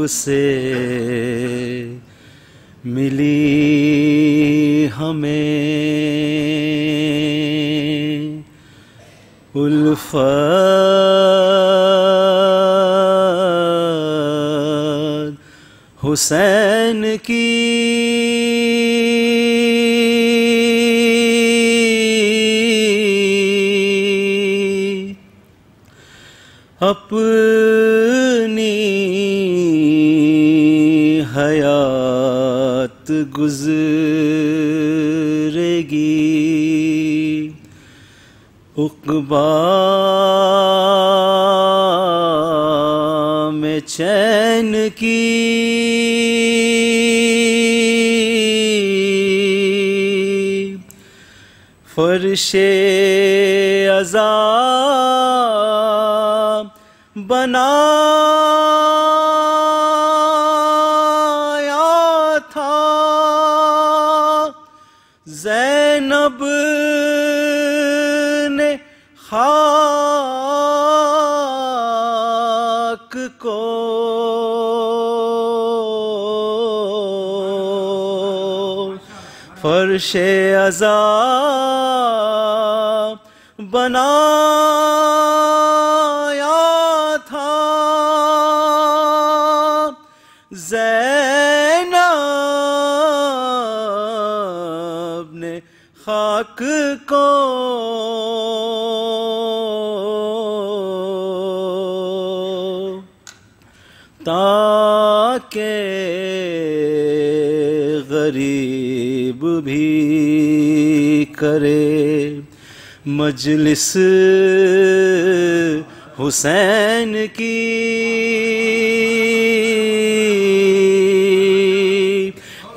سے ملی ہمیں الفت حسین کی اپنی حیات گزرے گی عقبیٰ میں چین کی فرش عذاب بنایا تھا زینب نے خاک کو فرش عذاب بنایا تھا زینب نے خاک کو تاکہ غریب بھی کرے مجلس حسین کی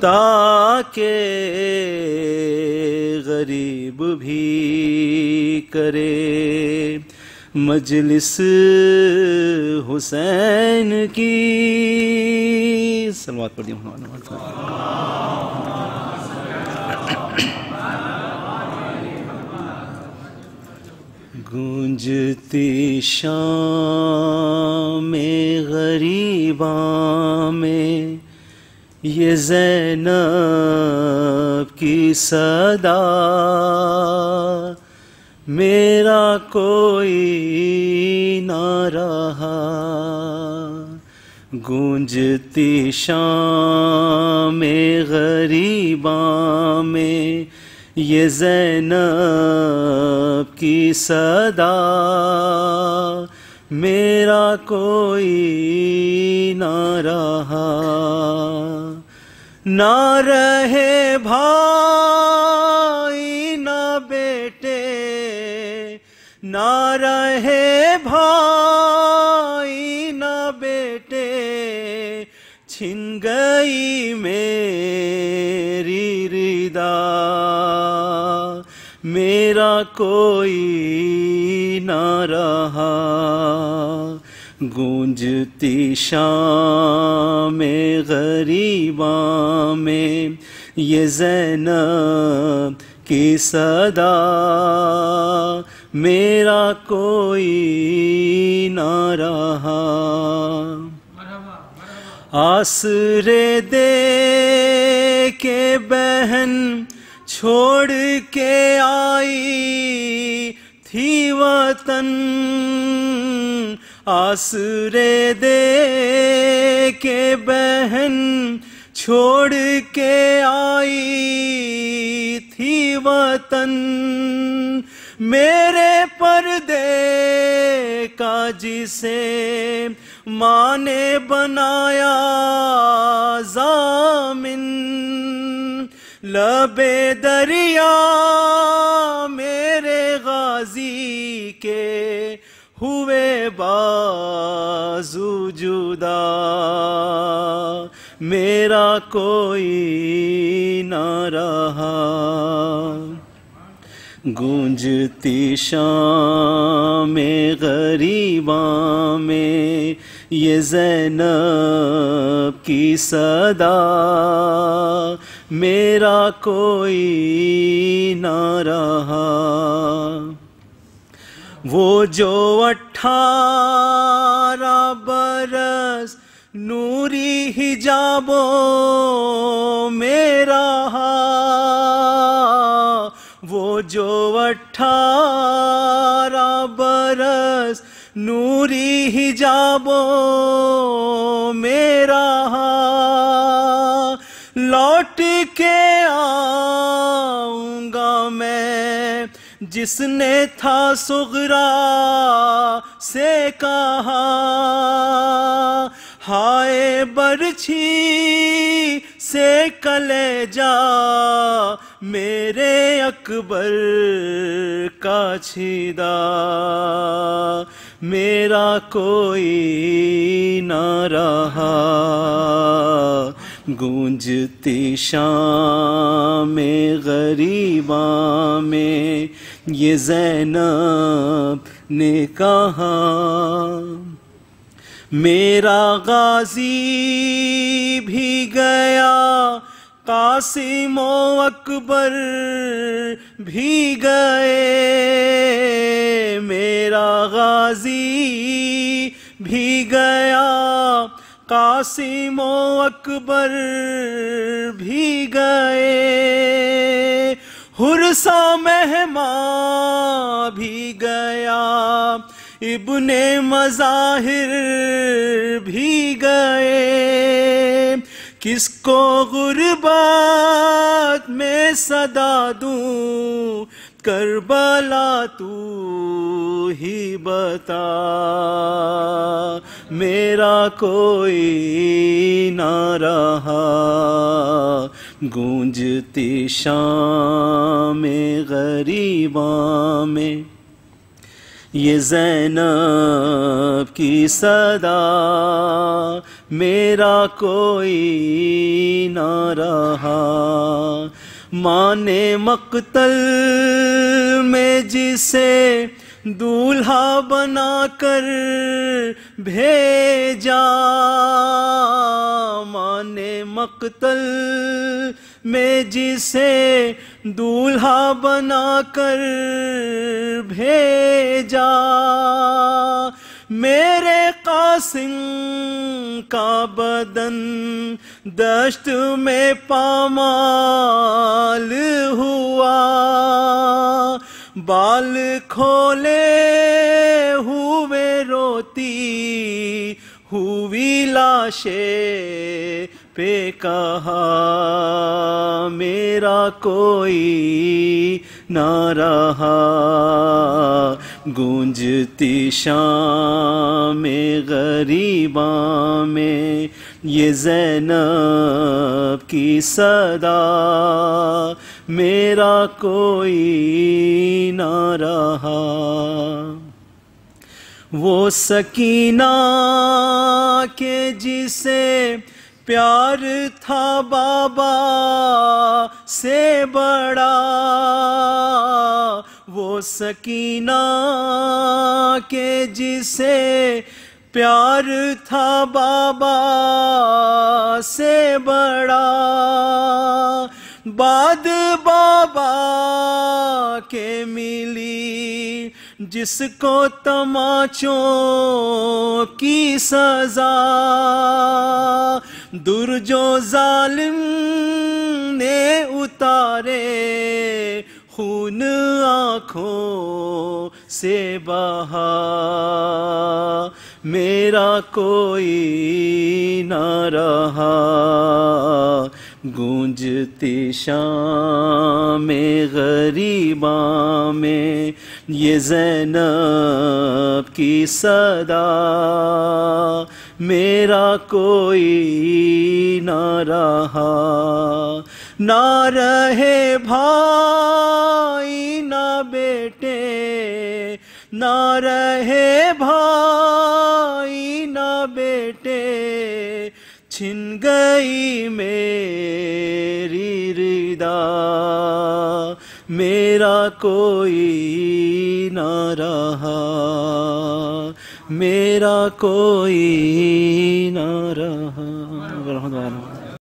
تاکہ غریب بھی کرے مجلس حسین کی صلوات پڑھ دیئے گونجتی شام غریباں میں یہ زینب کی صدا میرا کوئی نہ رہا گونجتی شام غریباں میں یہ زینب کی صدا میرا کوئی نہ رہا نہ رہے بھائی نہ بیٹے نہ رہے بھائی نہ بیٹے چھن گئی میری ردا میرا کوئی نہ رہا گونجتی شام غریباں میں یہ زینب کی صدا میرا کوئی نہ رہا آسرے دے کے بہن چھوڑ کے آئی تھی وطن آسرے دے کے بہن چھوڑ کے آئی تھی وطن میرے پردے کا جسے ماں نے بنایا ضامن لبے دریا میرے غازی کے ہوئے بازو جدا میرا کوئی نہ رہا گونجتی شام غریباں میں یہ زینب کی صدا میرا کوئی نہ رہا وہ جو 18 برس نوری حجابوں میں رہا، وہ جو 18 برس نوری حجابوں میں رہا، لوٹ کے آؤں گا میں جس نے تھا صغرا سے کہا، ہائے برچھی سے کلیجا میرے اکبر کا چھیدا، میرا کوئی نہ رہا، گونجتی شام غریباں میں یہ زینب نے کہا، میرا غازی بھی گیا، قاسم و اکبر بھی گئے، میرا غازی بھی گیا، قاسم و اکبر بھی گئے، حرسا مہماں بھی گیا، ابن مظاہر بھی گئے، کس کو غربت میں صدا دوں، کربلا تو ہی بتا، میرا کوئی نہ رہا، گونجتی شام غریباں میں یہ زینب کی صدا، میرا کوئی نہ رہا، ماں نے مقتل میں جسے دولہا بنا کر بھیجا، ماں نے مقتل میں جسے دولہا بنا کر بھیجا، میرے قاسم کا بدن دشت میں پامال ہوا، بال کھولے ہوئے روتی ہوئی لاشیں پہ کہا، میرا کوئی نہ رہا، گونجتی شام غریباں میں یہ زینب کی صدا، میرا کوئی نہ رہا، وہ سکینہ کے جسے پیار تھا بابا سے بڑا، وہ سکینہ کے جسے پیار تھا بابا سے بڑا، بعد بابا کے ملی جس کو تماچوں کی سزا، در جو ظالم نے اتارے خون آنکھوں سے بہا، میرا کوئی نہ رہا، گونجتی شام غریباں میں یہ زینب کی صدا، میرا کوئی نہ رہا، نہ رہے بھائی نہ بیٹے، نہ رہے بھائی نہ بیٹے، چھن گئی میری ردا، میرا کوئی نہ رہا، میرا کوئی نہ رہا۔